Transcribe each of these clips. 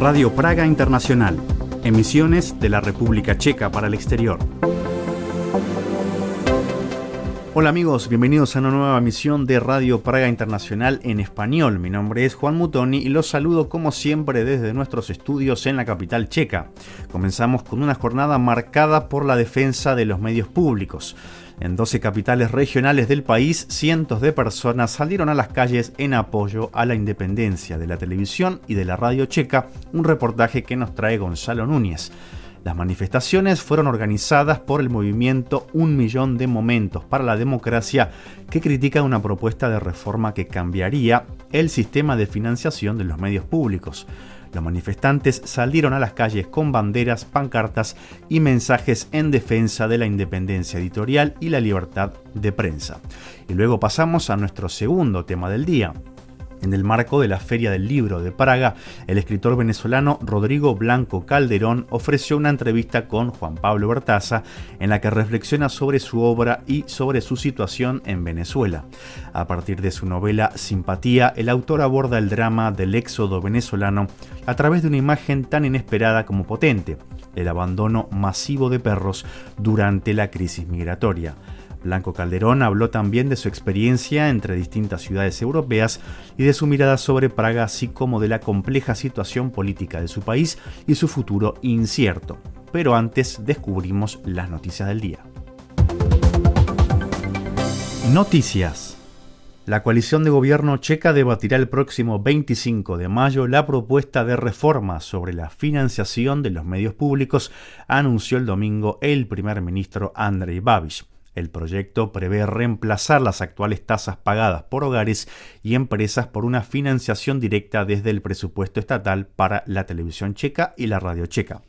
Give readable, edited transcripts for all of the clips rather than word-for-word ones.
Radio Praga Internacional, emisiones de la República Checa para el exterior. Hola amigos, bienvenidos a una nueva emisión de Radio Praga Internacional en español. Mi nombre es Juan Mutoni y los saludo como siempre desde nuestros estudios en la capital checa. Comenzamos con una jornada marcada por la defensa de los medios públicos. En 12 capitales regionales del país, cientos de personas salieron a las calles en apoyo a la independencia de la televisión y de la radio checa, un reportaje que nos trae Gonzalo Núñez. Las manifestaciones fueron organizadas por el movimiento Un Millón de Momentos para la Democracia, que critica una propuesta de reforma que cambiaría el sistema de financiación de los medios públicos. Los manifestantes salieron a las calles con banderas, pancartas y mensajes en defensa de la independencia editorial y la libertad de prensa. Y luego pasamos a nuestro segundo tema del día. En el marco de la Feria del Libro de Praga, el escritor venezolano Rodrigo Blanco Calderón ofreció una entrevista con Juan Pablo Bertaza en la que reflexiona sobre su obra y sobre su situación en Venezuela. A partir de su novela Simpatía, el autor aborda el drama del éxodo venezolano a través de una imagen tan inesperada como potente, el abandono masivo de perros durante la crisis migratoria. Blanco Calderón habló también de su experiencia entre distintas ciudades europeas y de su mirada sobre Praga, así como de la compleja situación política de su país y su futuro incierto. Pero antes descubrimos las noticias del día. Noticias. La coalición de gobierno checa debatirá el próximo 25 de mayo la propuesta de reforma sobre la financiación de los medios públicos, anunció el domingo el primer ministro Andrej Babiš. El proyecto prevé reemplazar las actuales tasas pagadas por hogares y empresas por una financiación directa desde el presupuesto estatal para la televisión checa y la radio checa.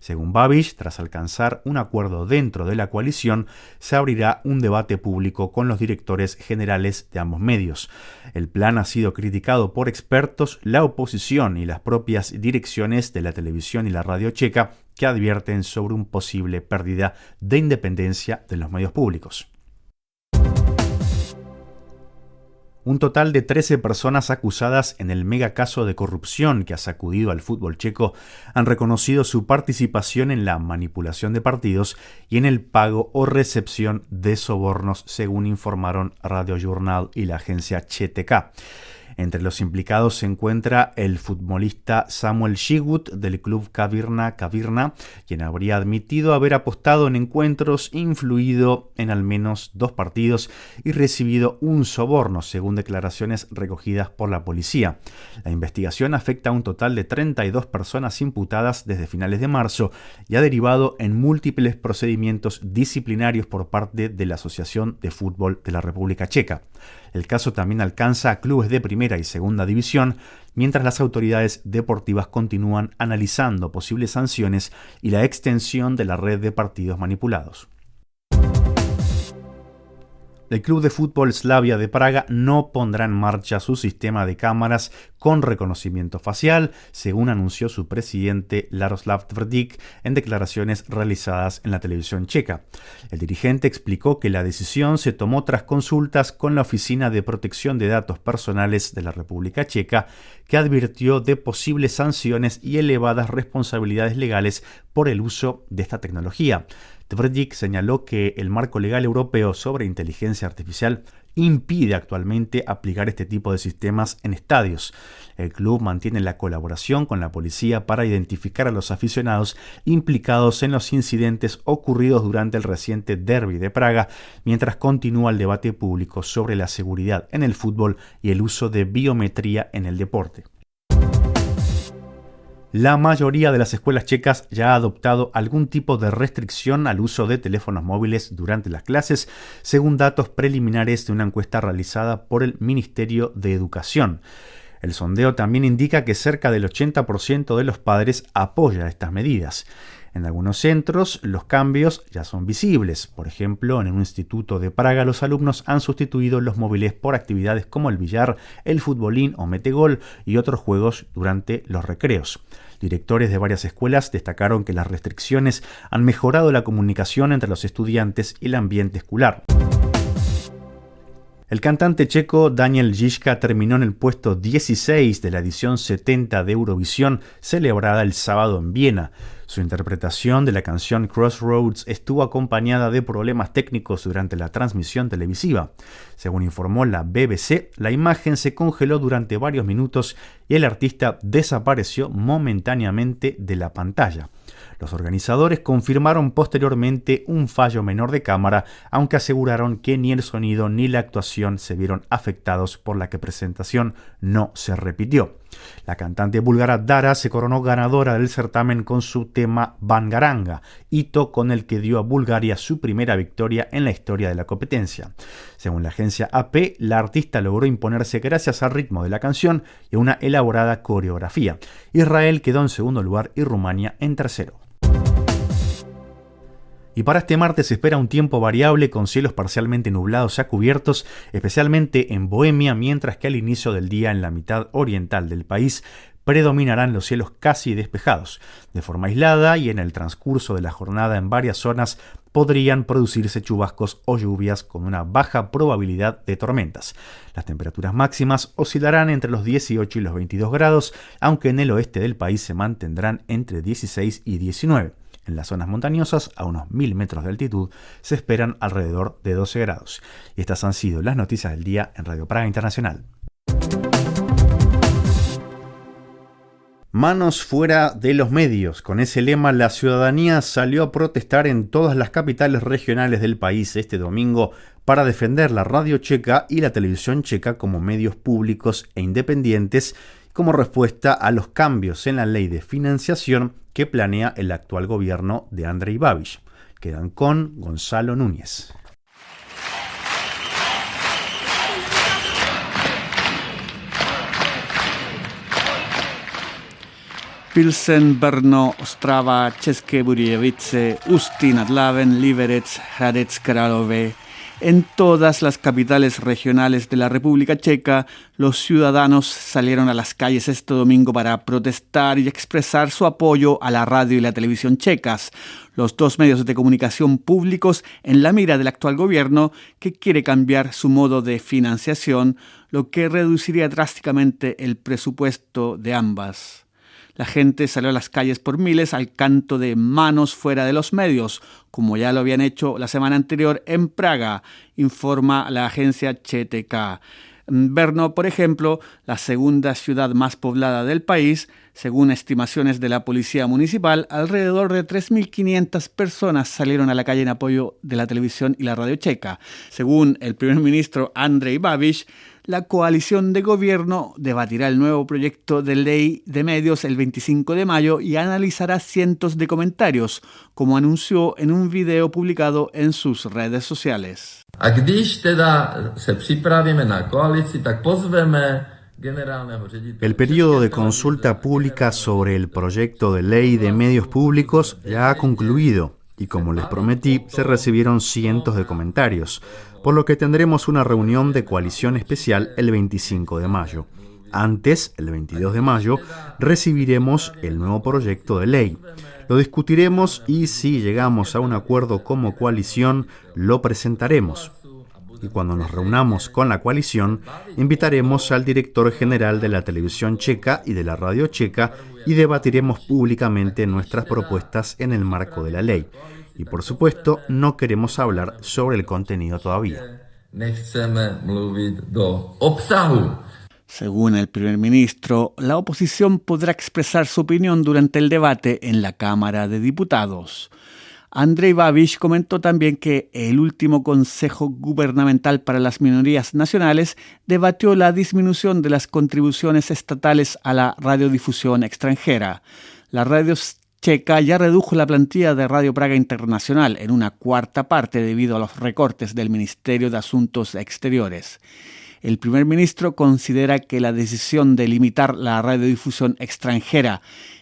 Según Babiš, tras alcanzar un acuerdo dentro de la coalición, se abrirá un debate público con los directores generales de ambos medios. El plan ha sido criticado por expertos, la oposición y las propias direcciones de la televisión y la radio checa, que advierten sobre una posible pérdida de independencia de los medios públicos. Un total de 13 personas acusadas en el megacaso de corrupción que ha sacudido al fútbol checo han reconocido su participación en la manipulación de partidos y en el pago o recepción de sobornos, según informaron Radio Journal y la agencia ČTK. Entre los implicados se encuentra el futbolista Samuel Šigut del club Kavirna, quien habría admitido haber apostado en encuentros, influido en al menos 2 partidos y recibido un soborno, según declaraciones recogidas por la policía. La investigación afecta a un total de 32 personas imputadas desde finales de marzo y ha derivado en múltiples procedimientos disciplinarios por parte de la Asociación de Fútbol de la República Checa. El caso también alcanza a clubes de primera y segunda división, mientras las autoridades deportivas continúan analizando posibles sanciones y la extensión de la red de partidos manipulados. El club de fútbol Slavia de Praga no pondrá en marcha su sistema de cámaras con reconocimiento facial, según anunció su presidente Jaroslav Tvrdik en declaraciones realizadas en la televisión checa. El dirigente explicó que la decisión se tomó tras consultas con la Oficina de Protección de Datos Personales de la República Checa, que advirtió de posibles sanciones y elevadas responsabilidades legales por el uso de esta tecnología. Tvrdik señaló que el marco legal europeo sobre inteligencia artificial impide actualmente aplicar este tipo de sistemas en estadios. El club mantiene la colaboración con la policía para identificar a los aficionados implicados en los incidentes ocurridos durante el reciente derbi de Praga, mientras continúa el debate público sobre la seguridad en el fútbol y el uso de biometría en el deporte. La mayoría de las escuelas checas ya ha adoptado algún tipo de restricción al uso de teléfonos móviles durante las clases, según datos preliminares de una encuesta realizada por el Ministerio de Educación. El sondeo también indica que cerca del 80% de los padres apoya estas medidas. En algunos centros, los cambios ya son visibles. Por ejemplo, en un instituto de Praga, los alumnos han sustituido los móviles por actividades como el billar, el futbolín o metegol y otros juegos durante los recreos. Directores de varias escuelas destacaron que las restricciones han mejorado la comunicación entre los estudiantes y el ambiente escolar. El cantante checo Daniel Žižka terminó en el puesto 16 de la edición 70 de Eurovisión, celebrada el sábado en Viena. Su interpretación de la canción Crossroads estuvo acompañada de problemas técnicos durante la transmisión televisiva. Según informó la BBC, la imagen se congeló durante varios minutos y el artista desapareció momentáneamente de la pantalla. Los organizadores confirmaron posteriormente un fallo menor de cámara, aunque aseguraron que ni el sonido ni la actuación se vieron afectados, por la que presentación no se repitió. La cantante búlgara Dara se coronó ganadora del certamen con su tema Bangaranga, hito con el que dio a Bulgaria su primera victoria en la historia de la competencia. Según la agencia AP, la artista logró imponerse gracias al ritmo de la canción y a una elaborada coreografía. Israel quedó en segundo lugar y Rumania en tercero. Y para este martes se espera un tiempo variable con cielos parcialmente nublados a cubiertos, especialmente en Bohemia, mientras que al inicio del día en la mitad oriental del país predominarán los cielos casi despejados. De forma aislada y en el transcurso de la jornada en varias zonas podrían producirse chubascos o lluvias con una baja probabilidad de tormentas. Las temperaturas máximas oscilarán entre los 18 y los 22 grados, aunque en el oeste del país se mantendrán entre 16 y 19. En las zonas montañosas, a unos 1000 metros de altitud, se esperan alrededor de 12 grados. Y estas han sido las noticias del día en Radio Praga Internacional. Manos fuera de los medios. Con ese lema, la ciudadanía salió a protestar en todas las capitales regionales del país este domingo para defender la radio checa y la televisión checa como medios públicos e independientes, como respuesta a los cambios en la ley de financiación que planea el actual gobierno de Andrej Babiš. Quedan con Gonzalo Núñez. Pilsen, Brno, Ostrava, České Budějovice, Ústí nad Labem, Liberec, Hradec Králové. En todas las capitales regionales de la República Checa, los ciudadanos salieron a las calles este domingo para protestar y expresar su apoyo a la radio y la televisión checas, los dos medios de comunicación públicos en la mira del actual gobierno, que quiere cambiar su modo de financiación, lo que reduciría drásticamente el presupuesto de ambas. La gente salió a las calles por miles al canto de manos fuera de los medios, como ya lo habían hecho la semana anterior en Praga, informa la agencia ČTK. Brno, por ejemplo, la segunda ciudad más poblada del país, según estimaciones de la policía municipal, alrededor de 3.500 personas salieron a la calle en apoyo de la televisión y la radio checa. Según el primer ministro Andrej Babiš, la coalición de gobierno debatirá el nuevo proyecto de ley de medios el 25 de mayo y analizará cientos de comentarios, como anunció en un video publicado en sus redes sociales. El periodo de consulta pública sobre el proyecto de ley de medios públicos ya ha concluido y, como les prometí, se recibieron cientos de comentarios, por lo que tendremos una reunión de coalición especial el 25 de mayo. Antes, el 22 de mayo, recibiremos el nuevo proyecto de ley. Lo discutiremos y, si llegamos a un acuerdo como coalición, lo presentaremos. Y cuando nos reunamos con la coalición, invitaremos al director general de la televisión checa y de la radio checa y debatiremos públicamente nuestras propuestas en el marco de la ley. Y por supuesto, no queremos hablar sobre el contenido todavía. Según el primer ministro, la oposición podrá expresar su opinión durante el debate en la Cámara de Diputados. Andrej Babiš comentó también que el último Consejo Gubernamental para las Minorías Nacionales debatió la disminución de las contribuciones estatales a la radiodifusión extranjera. La radio checa ya redujo la plantilla de Radio Praga Internacional en una cuarta parte debido a los recortes del Ministerio de Asuntos Exteriores. El primer ministro considera que la decisión de limitar la radiodifusión extranjera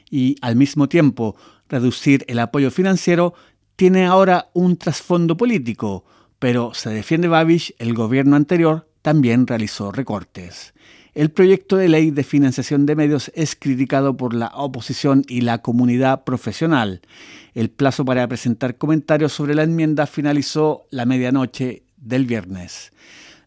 y, al mismo tiempo, reducir el apoyo financiero tiene ahora un trasfondo político, pero, se defiende Babiš, el gobierno anterior también realizó recortes. El proyecto de ley de financiación de medios es criticado por la oposición y la comunidad profesional. El plazo para presentar comentarios sobre la enmienda finalizó la medianoche del viernes.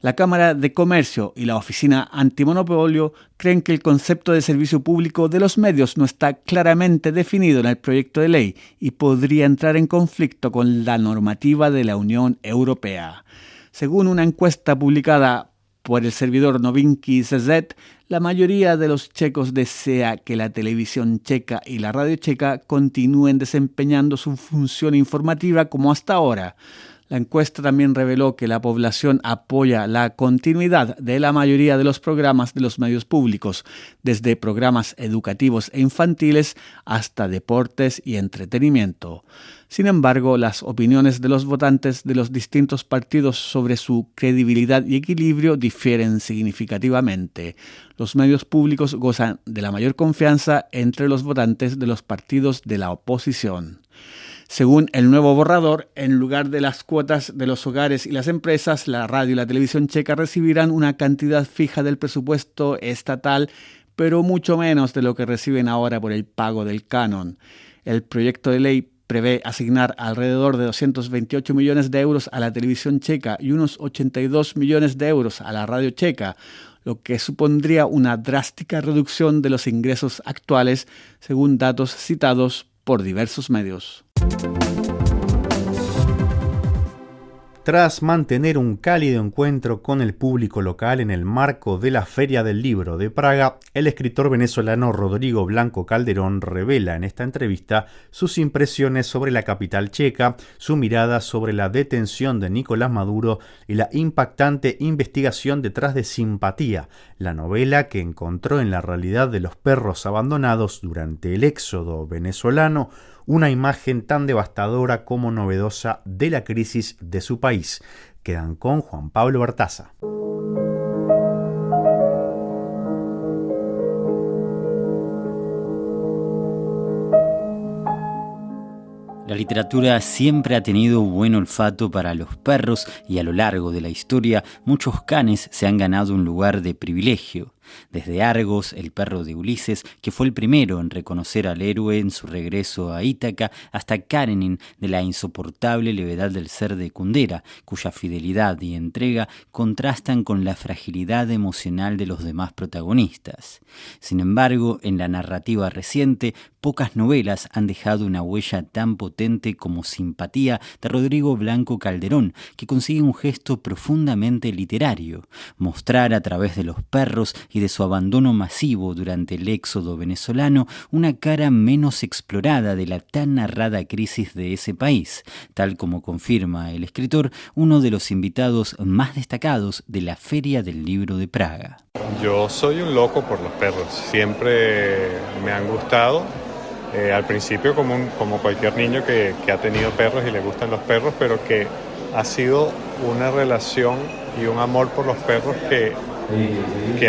La Cámara de Comercio y la Oficina Antimonopolio creen que el concepto de servicio público de los medios no está claramente definido en el proyecto de ley y podría entrar en conflicto con la normativa de la Unión Europea. Según una encuesta publicada por el servidor Novinky.cz, la mayoría de los checos desea que la televisión checa y la radio checa continúen desempeñando su función informativa como hasta ahora. La encuesta también reveló que la población apoya la continuidad de la mayoría de los programas de los medios públicos, desde programas educativos e infantiles hasta deportes y entretenimiento. Sin embargo, las opiniones de los votantes de los distintos partidos sobre su credibilidad y equilibrio difieren significativamente. Los medios públicos gozan de la mayor confianza entre los votantes de los partidos de la oposición. Según el nuevo borrador, en lugar de las cuotas de los hogares y las empresas, la radio y la televisión checa recibirán una cantidad fija del presupuesto estatal, pero mucho menos de lo que reciben ahora por el pago del canon. El proyecto de ley prevé asignar alrededor de 228 millones de euros a la televisión checa y unos 82 millones de euros a la radio checa, lo que supondría una drástica reducción de los ingresos actuales, según datos citados por diversos medios. Tras mantener un cálido encuentro con el público local en el marco de la Feria del Libro de Praga, el escritor venezolano Rodrigo Blanco Calderón revela en esta entrevista sus impresiones sobre la capital checa, su mirada sobre la detención de Nicolás Maduro y la impactante investigación detrás de Simpatía, la novela que encontró en la realidad de los perros abandonados durante el éxodo venezolano una imagen tan devastadora como novedosa de la crisis de su país. Quedan con Juan Pablo Bertaza. La literatura siempre ha tenido buen olfato para los perros y a lo largo de la historia muchos canes se han ganado un lugar de privilegio. Desde Argos, el perro de Ulises, que fue el primero en reconocer al héroe en su regreso a Ítaca, hasta Karenin, de la insoportable levedad del ser de Kundera, cuya fidelidad y entrega contrastan con la fragilidad emocional de los demás protagonistas. Sin embargo, en la narrativa reciente, pocas novelas han dejado una huella tan potente como Simpatía de Rodrigo Blanco Calderón, que consigue un gesto profundamente literario, mostrar a través de los perros y de su abandono masivo durante el éxodo venezolano una cara menos explorada de la tan narrada crisis de ese país, tal como confirma el escritor, uno de los invitados más destacados de la Feria del Libro de Praga. Yo soy un loco por los perros, siempre me han gustado. Al principio como cualquier niño que ha tenido perros y le gustan los perros, pero que ha sido una relación y un amor por los perros que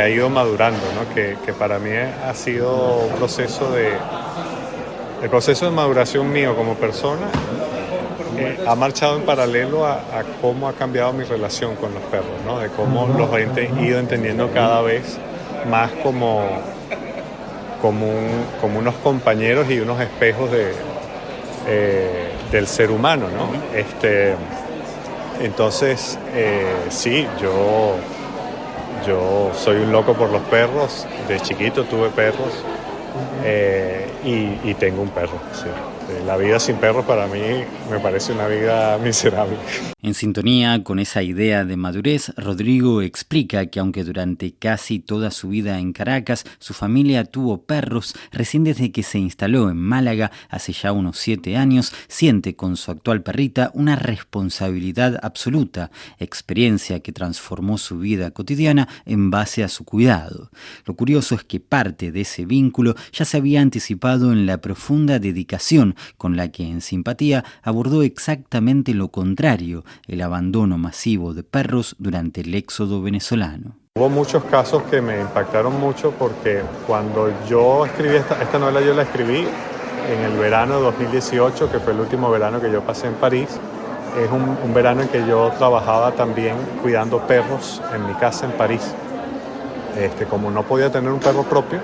ha ido madurando, ¿no? Que para mí ha sido un proceso el proceso de maduración mío como persona ha marchado en paralelo a cómo ha cambiado mi relación con los perros, ¿no? De cómo los he ido entendiendo cada vez más como unos compañeros y unos espejos del ser humano, ¿no? Entonces, sí, yo soy un loco por los perros. De chiquito tuve perros y tengo un perro, sí. La vida sin perros para mí me parece una vida miserable. En sintonía con esa idea de madurez, Rodrigo explica que aunque durante casi toda su vida en Caracas su familia tuvo perros, recién desde que se instaló en Málaga hace ya unos 7 años, siente con su actual perrita una responsabilidad absoluta, experiencia que transformó su vida cotidiana en base a su cuidado. Lo curioso es que parte de ese vínculo ya se había anticipado en la profunda dedicación con la que en Simpatía abordó exactamente lo contrario, el abandono masivo de perros durante el éxodo venezolano. Hubo muchos casos que me impactaron mucho porque cuando yo escribí esta novela, yo la escribí en el verano de 2018, que fue el último verano que yo pasé en París. Es un verano en que yo trabajaba también cuidando perros en mi casa en París. Como no podía tener un perro propio,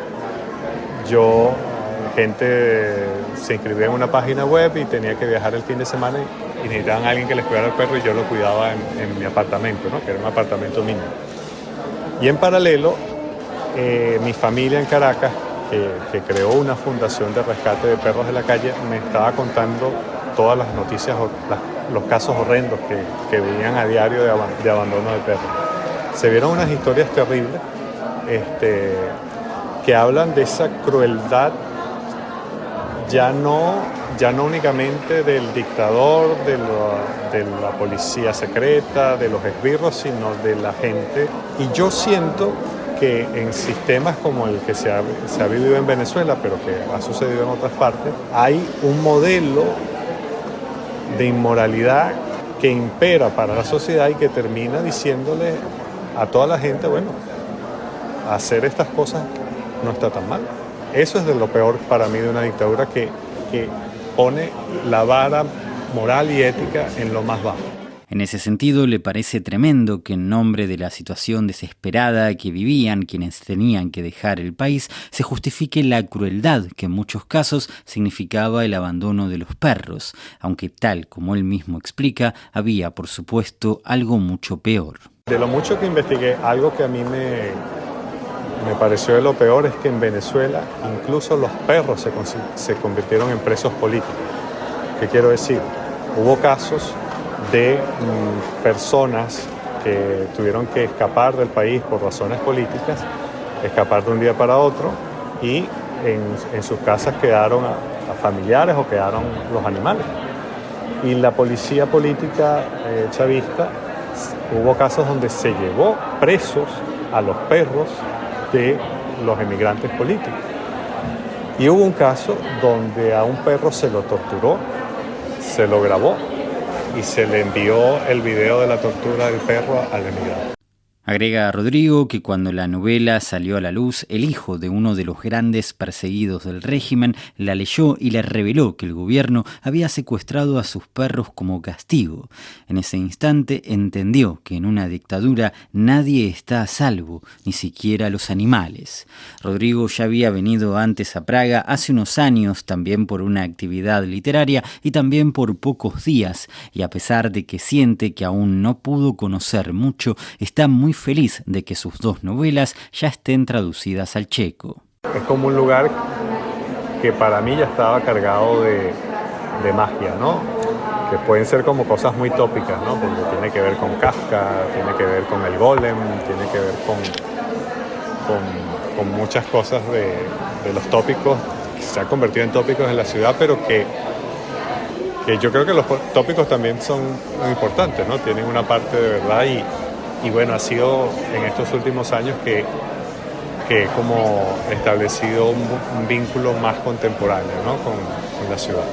gente se inscribía en una página web y tenía que viajar el fin de semana y necesitaban a alguien que les cuidara el perro y yo lo cuidaba en mi apartamento, ¿no? Que era un apartamento mínimo. Y en paralelo, mi familia en Caracas, que creó una fundación de rescate de perros de la calle, me estaba contando todas las noticias, los casos horrendos que veían a diario de abandono de perros. Se vieron unas historias terribles que hablan de esa crueldad ya no únicamente del dictador, de la policía secreta, de los esbirros, sino de la gente. Y yo siento que en sistemas como el que se ha vivido en Venezuela, pero que ha sucedido en otras partes, hay un modelo de inmoralidad que impera para la sociedad y que termina diciéndole a toda la gente, bueno, hacer estas cosas no está tan mal. Eso es de lo peor para mí de una dictadura que pone la vara moral y ética en lo más bajo. En ese sentido, le parece tremendo que en nombre de la situación desesperada que vivían quienes tenían que dejar el país, se justifique la crueldad que en muchos casos significaba el abandono de los perros, aunque tal como él mismo explica, había, por supuesto, algo mucho peor. De lo mucho que investigué, algo que a mí me pareció de lo peor es que en Venezuela incluso los perros se convirtieron en presos políticos. ¿Qué quiero decir? Hubo casos de personas que tuvieron que escapar del país por razones políticas, escapar de un día para otro y en sus casas quedaron a familiares o quedaron los animales. Y la policía política chavista, hubo casos donde se llevó presos a los perros de los emigrantes políticos. Y hubo un caso donde a un perro se lo torturó, se lo grabó y se le envió el video de la tortura del perro al emigrante. Agrega Rodrigo que cuando la novela salió a la luz, el hijo de uno de los grandes perseguidos del régimen la leyó y le reveló que el gobierno había secuestrado a sus perros como castigo. En ese instante entendió que en una dictadura nadie está a salvo, ni siquiera los animales. Rodrigo ya había venido antes a Praga hace unos años, también por una actividad literaria y también por pocos días, y a pesar de que siente que aún no pudo conocer mucho, está muy feliz de que sus dos novelas ya estén traducidas al checo. Es como un lugar que para mí ya estaba cargado de magia, ¿no? Que pueden ser como cosas muy tópicas, ¿no? Porque tiene que ver con Kafka, tiene que ver con el Golem, tiene que ver con muchas cosas de los tópicos que se han convertido en tópicos en la ciudad, pero que yo creo que los tópicos también son muy importantes, ¿no? Tienen una parte de verdad y bueno, ha sido en estos últimos años que he como establecido un vínculo más contemporáneo, ¿no? con la ciudad.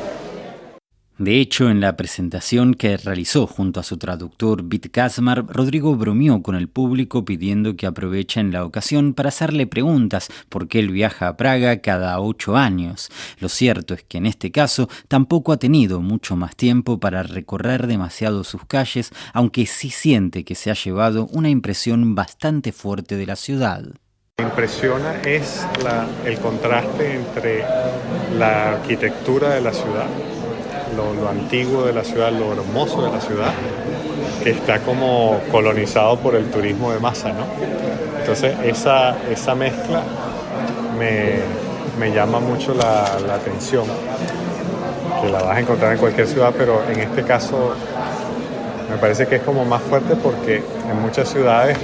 De hecho, en la presentación que realizó junto a su traductor Vít Kazmar, Rodrigo bromeó con el público pidiendo que aprovechen la ocasión para hacerle preguntas porque él viaja a Praga cada 8 años. Lo cierto es que en este caso tampoco ha tenido mucho más tiempo para recorrer demasiado sus calles, aunque sí siente que se ha llevado una impresión bastante fuerte de la ciudad. Me impresiona es el contraste entre la arquitectura de la ciudad, lo antiguo de la ciudad, lo hermoso de la ciudad, que está como colonizado por el turismo de masa, ¿no? Entonces esa mezcla me llama mucho la atención, que la vas a encontrar en cualquier ciudad, pero en este caso me parece que es como más fuerte porque en muchas ciudades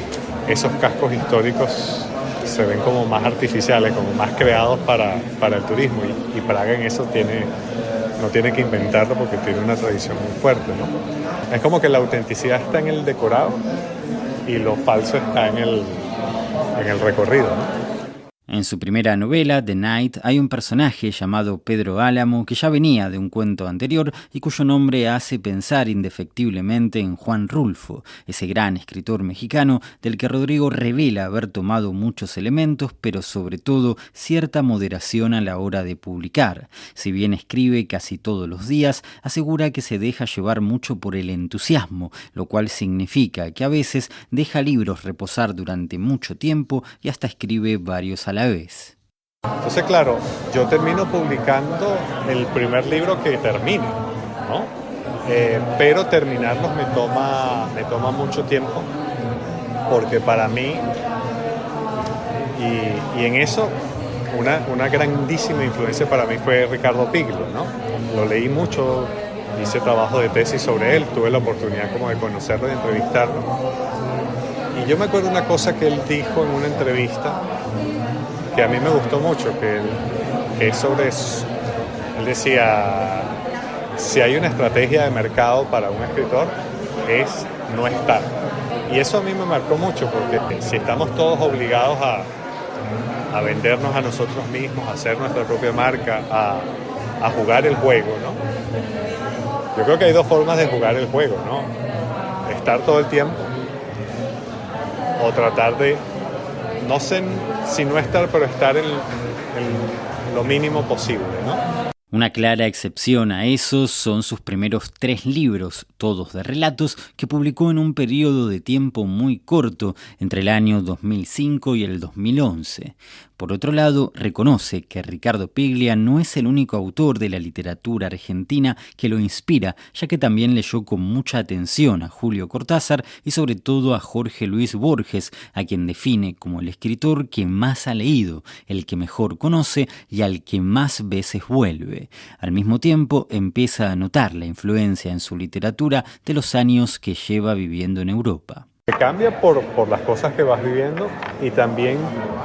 esos cascos históricos se ven como más artificiales, como más creados para el turismo y Praga en eso no tiene que inventarlo porque tiene una tradición muy fuerte, ¿no? Es como que la autenticidad está en el decorado y lo falso está en el recorrido, ¿no? En su primera novela, The Night, hay un personaje llamado Pedro Álamo que ya venía de un cuento anterior y cuyo nombre hace pensar indefectiblemente en Juan Rulfo, ese gran escritor mexicano del que Rodrigo revela haber tomado muchos elementos, pero sobre todo cierta moderación a la hora de publicar. Si bien escribe casi todos los días, asegura que se deja llevar mucho por el entusiasmo, lo cual significa que a veces deja libros reposar durante mucho tiempo y hasta escribe varios a la vez. Entonces, claro, yo termino publicando el primer libro que termine, ¿no? pero terminarlos me toma mucho tiempo, porque para mí, y en eso, una grandísima influencia para mí fue Riccardo Piglio, ¿no? Lo leí mucho, hice trabajo de tesis sobre él, tuve la oportunidad como de conocerlo y de entrevistarlo. Y yo me acuerdo una cosa que él dijo en una entrevista que a mí me gustó mucho, que es sobre eso. Él decía, si hay una estrategia de mercado para un escritor, es no estar. Y eso a mí me marcó mucho, porque si estamos todos obligados a vendernos a nosotros mismos, a hacer nuestra propia marca, a jugar el juego, ¿no? Yo creo que hay dos formas de jugar el juego, ¿no? Estar todo el tiempo o tratar de, no sé si no estar, pero estar en lo mínimo posible, ¿no? Una clara excepción a eso son sus primeros 3 libros, todos de relatos, que publicó en un periodo de tiempo muy corto, entre el año 2005 y el 2011. Por otro lado, reconoce que Riccardo Piglia no es el único autor de la literatura argentina que lo inspira, ya que también leyó con mucha atención a Julio Cortázar y sobre todo a Jorge Luis Borges, a quien define como el escritor que más ha leído, el que mejor conoce y al que más veces vuelve. Al mismo tiempo, empieza a notar la influencia en su literatura de los años que lleva viviendo en Europa. Cambia por las cosas que vas viviendo, y también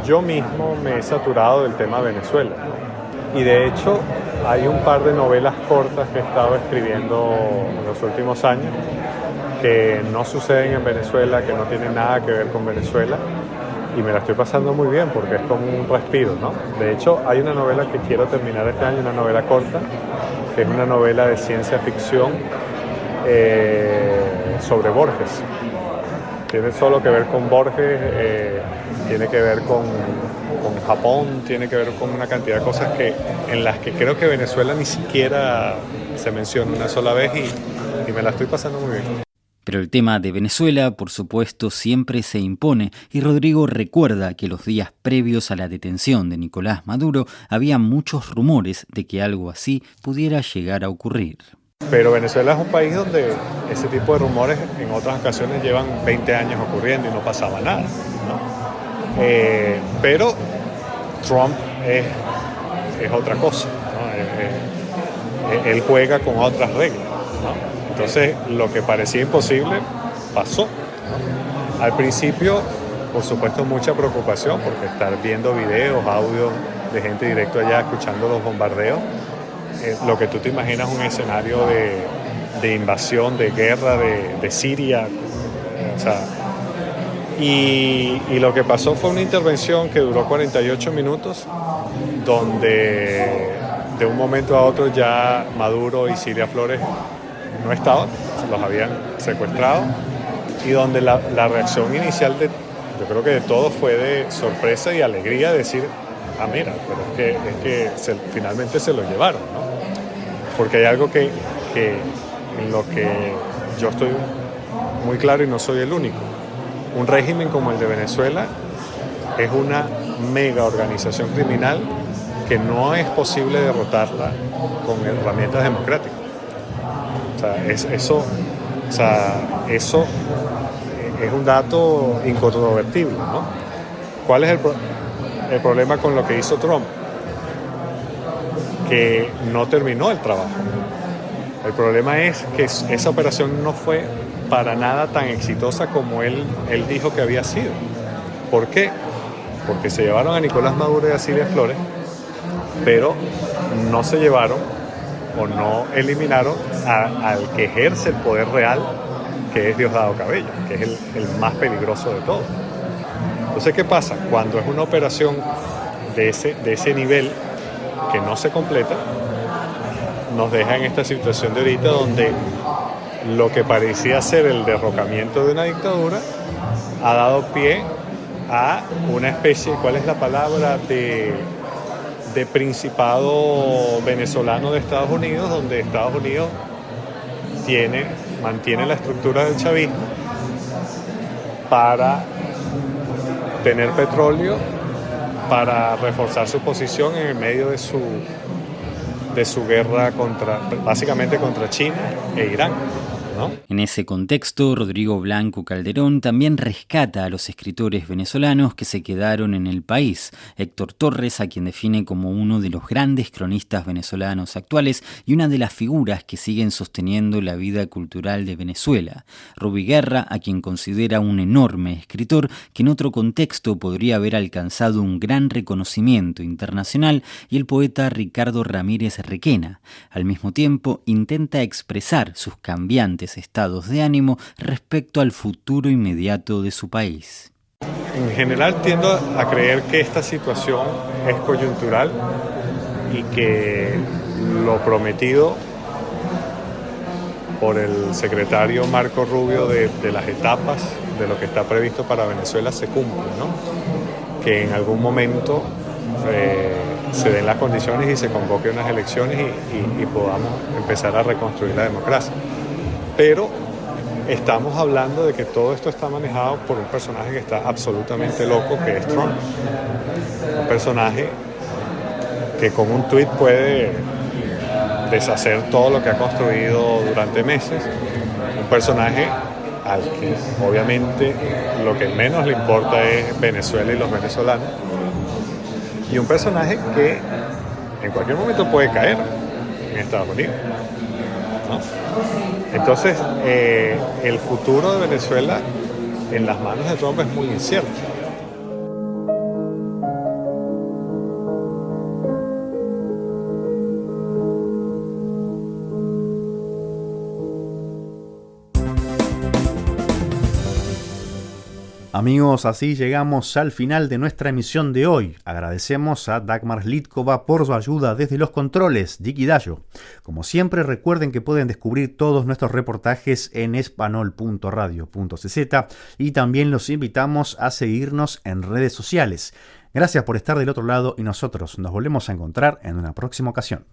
yo mismo me he saturado del tema Venezuela. Y de hecho hay un par de novelas cortas que he estado escribiendo en los últimos años que no suceden en Venezuela, que no tienen nada que ver con Venezuela, y me la estoy pasando muy bien porque es como un respiro, ¿no? De hecho hay una novela que quiero terminar este año, una novela corta, que es una novela de ciencia ficción sobre Borges. Tiene solo que ver con Borges, tiene que ver con Japón, tiene que ver con una cantidad de cosas en las que creo que Venezuela ni siquiera se menciona una sola vez, y me la estoy pasando muy bien. Pero el tema de Venezuela, por supuesto, siempre se impone, y Rodrigo recuerda que los días previos a la detención de Nicolás Maduro había muchos rumores de que algo así pudiera llegar a ocurrir. Pero Venezuela es un país donde ese tipo de rumores en otras ocasiones llevan 20 años ocurriendo y no pasaba nada, ¿no? Pero Trump es otra cosa, ¿no? Él juega con otras reglas, ¿no? Entonces lo que parecía imposible pasó, ¿no? Al principio, por supuesto, mucha preocupación, porque estar viendo videos, audios de gente directo allá escuchando los bombardeos, lo que tú te imaginas un escenario de invasión, de guerra, de Siria, o sea, y lo que pasó fue una intervención que duró 48 minutos, donde de un momento a otro ya Maduro y Cilia Flores no estaban, los habían secuestrado, y donde la reacción inicial yo creo que de todos fue de sorpresa y alegría, de decir, mira, pero es que finalmente se lo llevaron, ¿no? Porque hay algo que en lo que yo estoy muy claro, y no soy el único. Un régimen como el de Venezuela es una mega organización criminal que no es posible derrotarla con herramientas democráticas. O sea, eso es un dato incontrovertible, ¿no? ¿Cuál es el problema con lo que hizo Trump? Que no terminó el trabajo. El problema es que esa operación no fue para nada tan exitosa como él dijo que había sido. ¿Por qué? Porque se llevaron a Nicolás Maduro y a Cilia Flores, pero no se llevaron o no eliminaron al que ejerce el poder real, que es Diosdado Cabello, que es el más peligroso de todos. Entonces, ¿qué pasa? Cuando es una operación de ese nivel que no se completa, nos deja en esta situación de ahorita, donde lo que parecía ser el derrocamiento de una dictadura ha dado pie a una especie, ¿cuál es la palabra?, de principado venezolano de Estados Unidos, donde Estados Unidos mantiene la estructura del chavismo para tener petróleo, para reforzar su posición en el medio de su guerra básicamente contra China e Irán, ¿no? En ese contexto, Rodrigo Blanco Calderón también rescata a los escritores venezolanos que se quedaron en el país. Héctor Torres, a quien define como uno de los grandes cronistas venezolanos actuales y una de las figuras que siguen sosteniendo la vida cultural de Venezuela. Rubí Guerra, a quien considera un enorme escritor que en otro contexto podría haber alcanzado un gran reconocimiento internacional, y el poeta Ricardo Ramírez Requena. Al mismo tiempo, intenta expresar sus cambiantes estados de ánimo respecto al futuro inmediato de su país. En general tiendo a creer que esta situación es coyuntural y que lo prometido por el secretario Marco Rubio de las etapas de lo que está previsto para Venezuela se cumple, ¿no? Que en algún momento se den las condiciones y se convoquen unas elecciones y podamos empezar a reconstruir la democracia. Pero estamos hablando de que todo esto está manejado por un personaje que está absolutamente loco, que es Trump. Un personaje que con un tuit puede deshacer todo lo que ha construido durante meses. Un personaje al que obviamente lo que menos le importa es Venezuela y los venezolanos. Y un personaje que en cualquier momento puede caer en Estados Unidos, ¿no? Entonces, el futuro de Venezuela en las manos de Trump es muy incierto. Amigos, así llegamos al final de nuestra emisión de hoy. Agradecemos a Dagmar Litkova por su ayuda desde los controles, Dicky Dayo. Como siempre, recuerden que pueden descubrir todos nuestros reportajes en espanol.radio.cz y también los invitamos a seguirnos en redes sociales. Gracias por estar del otro lado y nosotros nos volvemos a encontrar en una próxima ocasión.